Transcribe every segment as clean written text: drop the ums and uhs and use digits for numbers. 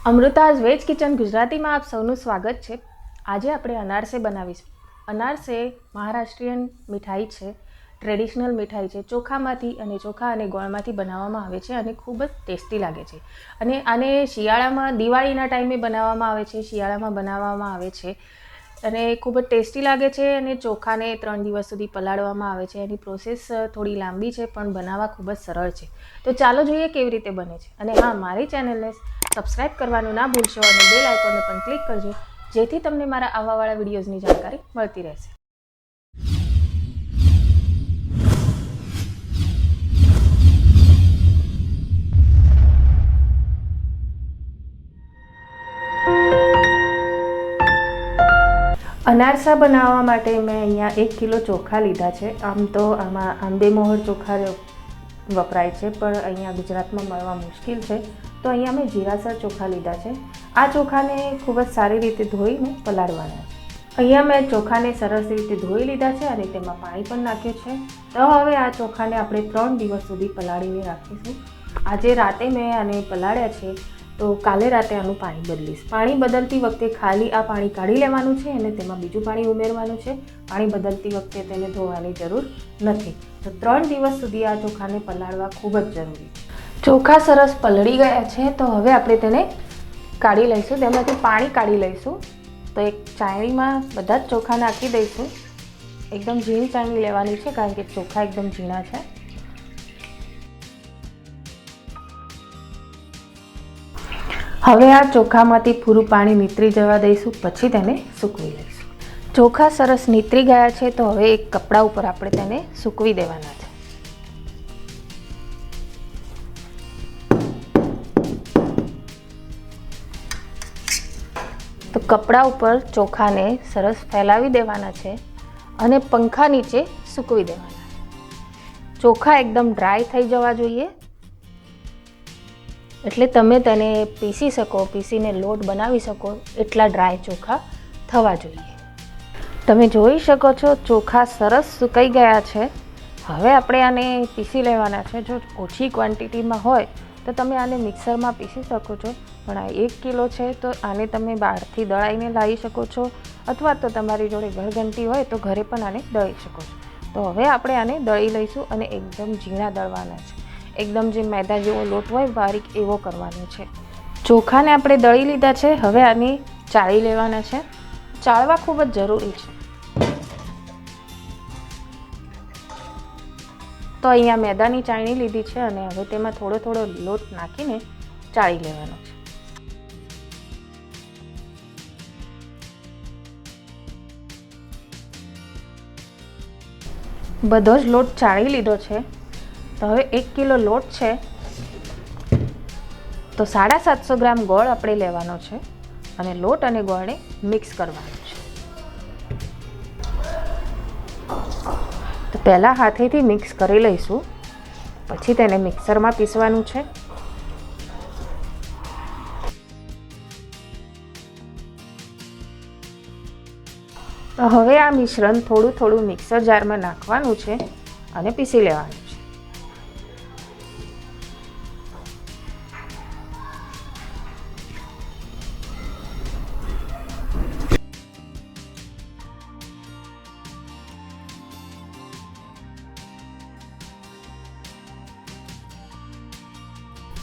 અમૃતાઝ veg kitchen ગુજરાતીમાં આપ સૌનું સ્વાગત છે। આજે આપણે અનારસે બનાવીશું। અનારસે મહારાષ્ટ્રીયન મીઠાઈ છે, ટ્રેડિશનલ મીઠાઈ છે। ચોખામાંથી અને ચોખા અને ગોળમાંથી બનાવવામાં આવે છે અને ખૂબ જ ટેસ્ટી લાગે છે। અને આને શિયાળામાં દિવાળીના ટાઈમે બનાવવામાં આવે છે, શિયાળામાં બનાવવામાં આવે છે અને ખૂબ જ ટેસ્ટી લાગે છે। અને ચોખાને 3 દિવસ સુધી પલાળવામાં આવે છે। એની પ્રોસેસ થોડી લાંબી છે પણ બનાવવા ખૂબ જ સરળ છે। તો ચાલો જોઈએ કેવી રીતે બને છે। અને હા, મારી ચેનલને સબસ્ક્રાઇબ કરવાનું ના ભૂલશો અને બેલ આઇકોનને પણ ક્લિક કરજો, જેથી તમને મારા આવાવાળા વિડીયોઝની જાણકારી મળતી રહેશે। અનારસા બનાવવા માટે મેં અહીંયા 1 કિલો ચોખા લીધા છે। આમ તો આમાં આંબેમોહર ચોખા વપરાય છે, પણ અહીંયા ગુજરાતમાં મળવા મુશ્કેલ છે, તો અહીંયા મેં જીરાસર ચોખા લીધા છે। આ ચોખાને ખૂબ જ સારી રીતે ધોઈને પલાળવાના છે। અહીંયા મેં ચોખાને સરસ રીતે ધોઈ લીધા છે અને તેમાં પાણી પણ નાખ્યું છે। તો હવે આ ચોખાને આપણે 3 દિવસ સુધી પલાળીને રાખીશું। આજે રાતે મેં આને પલાળ્યા છે, તો કાલે રાતે આનું પાણી બદલીશ। પાણી બદલતી વખતે ખાલી આ પાણી કાઢી લેવાનું છે અને તેમાં બીજું પાણી ઉમેરવાનું છે। પાણી બદલતી વખતે તેને ધોવાની જરૂર નથી। તો 3 દિવસ સુધી આ ચોખાને પલાળવા ખૂબ જ જરૂરી છે। ચોખા સરસ પલળી ગયા છે, તો હવે આપણે તેને કાઢી લઈશું, તેમાંથી પાણી કાઢી લઈશું। તો એક ચાળણીમાં બધા જ ચોખા નાખી દઈશું। એકદમ ઝીણી ચાળણી લેવાની છે, કારણ કે ચોખા એકદમ ઝીણા છે। હવે આ ચોખામાંથી પૂરું પાણી નીતરી જવા દઈશું, પછી તેને સૂકવી લઈશું। ચોખા સરસ નીતરી ગયા છે, તો હવે એક કપડા ઉપર આપણે તેને સૂકવી દેવાના છે। તો કપડા ઉપર ચોખાને સરસ ફેલાવી દેવાના છે અને પંખા નીચે સૂકવી દેવાના છે। ચોખા એકદમ ડ્રાય થઈ જવા જોઈએ, એટલે તમે તેને પીસી શકો, પીસીને લોટ બનાવી શકો એટલા ડ્રાય ચોખા થવા જોઈએ। તમે જોઈ શકો છો ચોખા સરસ સુકાઈ ગયા છે। હવે આપણે આને પીસી લેવાના છે। જો ઓછી ક્વોન્ટિટીમાં હોય તો તમે આને મિક્સરમાં પીસી શકો છો, પણ આ 1 કિલો છે, તો આને તમે બહારથી દળાઈને લાવી શકો છો, અથવા તો તમારી જોડે ઘરઘંટી હોય તો ઘરે પણ આને દળી શકો છો। તો હવે આપણે આને દળી લઈશું અને એકદમ ઝીણા દળવાના છે। એકદમ જે મેદા જેવો લોટ હોય બારીક એવો કરવાનો છે। ચોખાને આપણે દળી લીધા છે, હવે આને ચાળી લેવાના છે। ચાળવા ખૂબ જ જરૂરી છે। તો અહીંયા મેદાની ચાળણી લીધી છે અને હવે તેમાં થોડો થોડો લોટ નાખીને ચાળી લેવાનો છે। બધો જ લોટ ચાળી લીધો છે। તો હવે 1 કિલો લોટ છે, તો 750 ગ્રામ ગોળ આપણે લેવાનો છે અને લોટ અને ગોળને મિક્સ કરવાનો છે। તો પહેલાં હાથેથી મિક્સ કરી લઈશું, પછી તેને મિક્સરમાં પીસવાનું છે। તો હવે આ મિશ્રણ થોડું થોડું મિક્સર જારમાં નાખવાનું છે અને પીસી લેવાનું છે।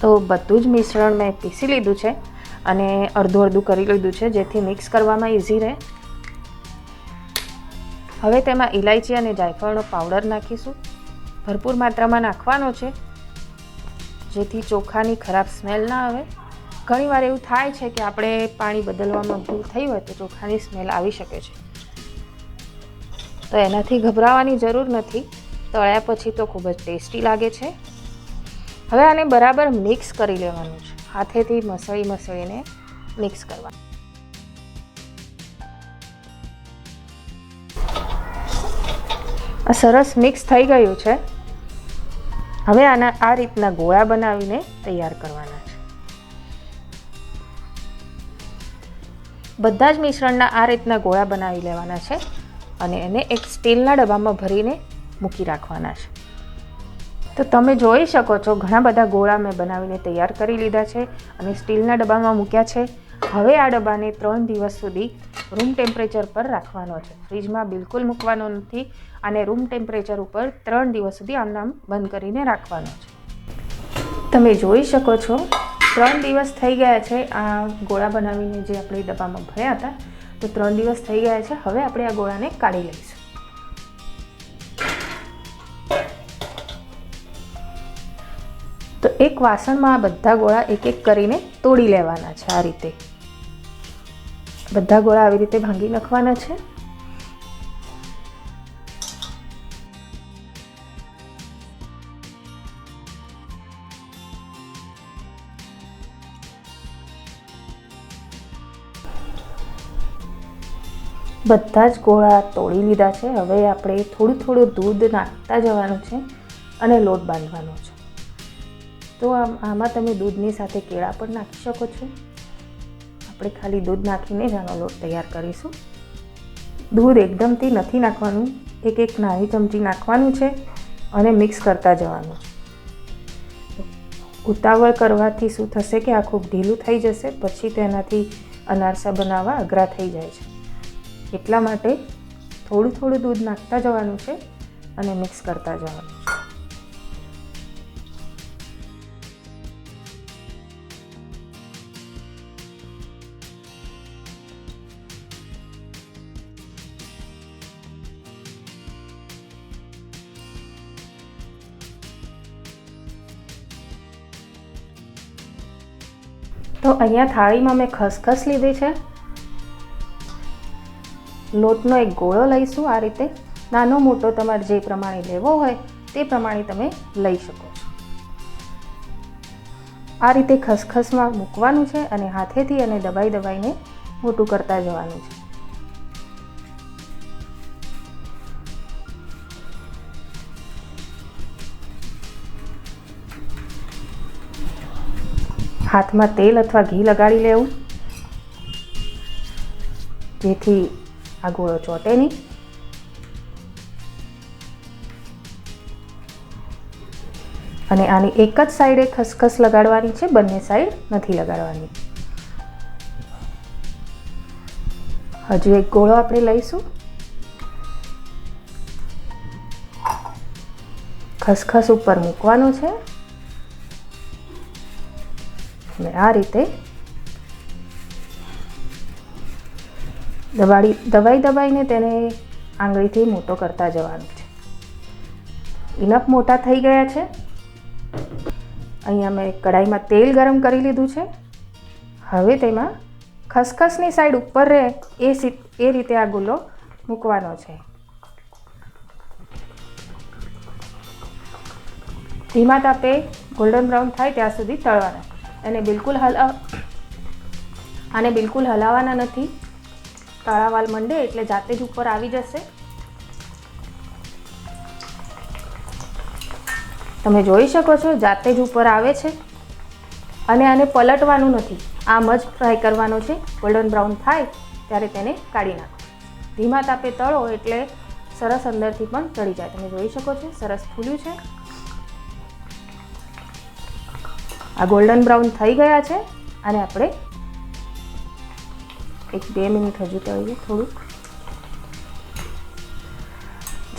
તો બધું જ મિશ્રણ મેં પીસી લીધું છે અને અડધું અડધું કરી લીધું છે, જેથી મિક્સ કરવામાં ઇઝી રહે। હવે તેમાં ઇલાયચી અને જાયફળનો પાવડર નાખીશું। ભરપૂર માત્રામાં નાખવાનો છે, જેથી ચોખાની ખરાબ સ્મેલ ના આવે। ઘણીવાર એવું થાય છે કે આપણે પાણી બદલવામાં ભૂલ થઈ હોય તો ચોખાની સ્મેલ આવી શકે છે, તો એનાથી ગભરાવાની જરૂર નથી। તળ્યા પછી તો ખૂબ જ ટેસ્ટી લાગે છે। હવે આને બરાબર મિક્સ કરી લેવાનું છે, હાથેથી મસળીને મિક્સ કરવાનું। આ સરસ મિક્સ થઈ ગયું છે। હવે આના આ રીતના ગોળા બનાવીને તૈયાર કરવાના છે। બધા જ મિશ્રણના આ રીતના ગોળા બનાવી લેવાના છે અને એને એક સ્ટીલના ડબ્બામાં ભરીને મૂકી રાખવાના છે। તો તમે જોઈ શકો છો ઘણા બધા ગોળા મેં બનાવીને તૈયાર કરી લીધા છે અને સ્ટીલના ડબ્બામાં મૂક્યા છે. હવે આ ડબ્બાને 3 દિવસ સુધી રૂમ ટેમ્પરેચર પર રાખવાનો છે. ફ્રીજમાં બિલકુલ મૂકવાનો નથી. અને રૂમ ટેમ્પરેચર ઉપર 3 દિવસ સુધી આમ બંધ કરીને રાખવાનો છે. તમે જોઈ શકો છો 3 દિવસ થઈ ગયા છે આ ગોળા બનાવીને જે આપણે ડબ્બામાં ભર્યા હતા. તો 3 દિવસ થઈ ગયા છે. હવે આપણે આ ગોળાને કાઢી લઈશું. તો એક વાસણમાં આ બધા ગોળા એક એક કરીને તોડી લેવાના છે. આ રીતે બધા ગોળા આવી રીતે ભાંગી નાખવાના છે. બધા જ ગોળા તોડી લીધા છે. હવે આપણે થોડું થોડું દૂધ નાખતા જવાનું છે અને લોટ બાંધવાનો છે. તો આમાં તમે દૂધની સાથે કેળા પણ નાખી શકો છો. આપણે ખાલી દૂધ નાખીને જ આનો લોટ તૈયાર કરીશું. દૂધ એકદમથી નથી નાખવાનું, એક એક નાની ચમચી નાખવાનું છે અને મિક્સ કરતા જવાનું છે. ઉતાવળ કરવાથી શું થશે કે આ ખૂબ ઢીલું થઈ જશે, પછી તેનાથી અનારસા બનાવવા અઘરા થઈ જાય છે. એટલા માટે થોડું થોડું દૂધ નાખતા જવાનું છે અને મિક્સ કરતા જવાનું છે. તો અહીંયા થાળીમાં મેં ખસખસ લીધી છે. લોટનો એક ગોળો લઈશું. આ રીતે નાનો મોટો તમારે જે પ્રમાણે લેવો હોય તે પ્રમાણે તમે લઈ શકો છો. આ રીતે ખસખસમાં મૂકવાનું છે અને હાથેથી અને દબાઈને મોટું કરતા જવાનું છે. હાથમાં તેલ અથવા ઘી લગાડી લેવું જેથી આ ગોળો ચોંટે નહીં. અને આની એક જ સાઈડે ખસખસ લગાડવાની છે, બંને સાઈડ નથી લગાડવાની. હજુ એક ગોળો આપણે લઈશું. ખસખસ ઉપર મૂકવાનો છે અને આ રીતે દબાઈને તેને આંગળીથી મોટો કરતા જવાનું છે. ઇનફ મોટા થઈ ગયા છે. અહીંયા મેં કઢાઈમાં તેલ ગરમ કરી લીધું છે. હવે તેમાં ખસખસની સાઈડ ઉપર રહે એ રીતે આ ગોળો મૂકવાનો છે. ધીમા તાપે ગોલ્ડન બ્રાઉન થાય ત્યાં સુધી તળવાના. અને બિલકુલ હલાવવાના નથી. તળાવાલ મંડે એટલે જાતે જ ઉપર આવી જશે. તમે જોઈ શકો છો જાતે જ ઉપર આવે છે. અને આને પલટવાનું નથી, આમ જ ફ્રાય કરવાનો છે. ગોલ્ડન બ્રાઉન થાય ત્યારે તેને કાઢી નાખો. ધીમા તાપે તળો એટલે સરસ અંદરથી પણ ચડી જાય. તમે જોઈ શકો છો સરસ ફૂલ્યું છે. આ ગોલ્ડન બ્રાઉન થઈ ગયા છે અને આપણે 1-2 મિનિટ હજુ તળીએ થોડુંક.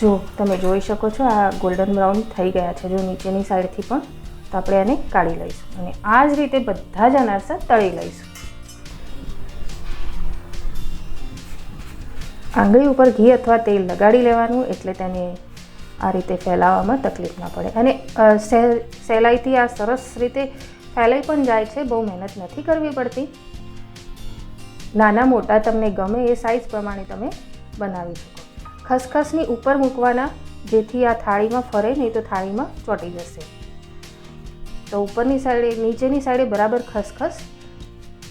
જો તમે જોઈ શકો છો આ ગોલ્ડન બ્રાઉન થઈ ગયા છે. જો નીચેની સાઈડથી પણ. તો આપણે આને કાઢી લઈશું અને આ જ રીતે બધા જ અનારસા તળી લઈશું. આંગળી ઉપર ઘી અથવા તેલ લગાડી લેવાનું એટલે તેને આ રીતે ફેલાવવામાં તકલીફ ના પડે. અને સહેલાઈથી આ સરસ રીતે ફેલાઈ પણ જાય છે. બહુ મહેનત નથી કરવી પડતી. નાના મોટા તમને ગમે એ સાઈઝ પ્રમાણે તમે બનાવી શકો. ખસખસની ઉપર મૂકવાના જેથી આ થાળીમાં ફરે નહીં તો થાળીમાં ચોંટી જશે. તો ઉપરની સાઈડે નીચેની સાઈડે બરાબર ખસખસ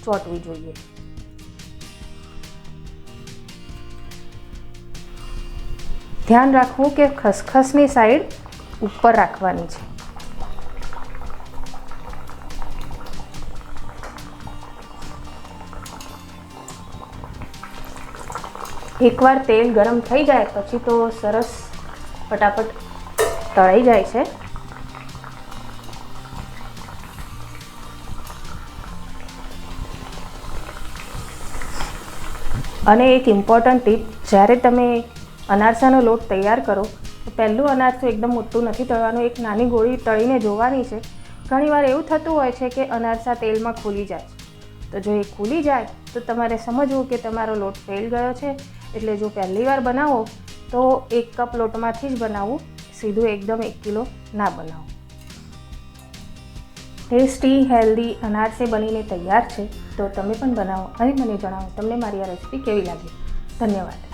ચોંટવી જોઈએ. ધ્યાન રાખવું કે ખસખસની સાઈડ ઉપર રાખવાની છે. એકવાર તેલ ગરમ થઈ જાય પછી તો સરસ ફટાફટ તળાઈ જાય છે. અને એક ઇમ્પોર્ટન્ટ ટીપ, જ્યારે તમે અનારસાનો લોટ તૈયાર કરો તો પહેલું અનારસું એકદમ મોટું નથી તળવાનું, એક નાની ગોળી તળીને જોવાની છે. ઘણીવાર એવું થતું હોય છે કે અનારસા તેલમાં ખુલી જાય છે, તો જો એ ખુલી જાય તો તમારે સમજવું કે તમારો લોટ ફેલ ગયો છે. એટલે જો પહેલી વાર બનાવો તો 1 કપ લોટમાંથી જ બનાવવું, સીધું એકદમ 1 કિલો ના બનાવો. ટેસ્ટી હેલ્ધી અનારસે બનીને તૈયાર છે, તો તમે પણ બનાવો અને મને જણાવો તમને મારી આ રેસીપી કેવી લાગી. ધન્યવાદ.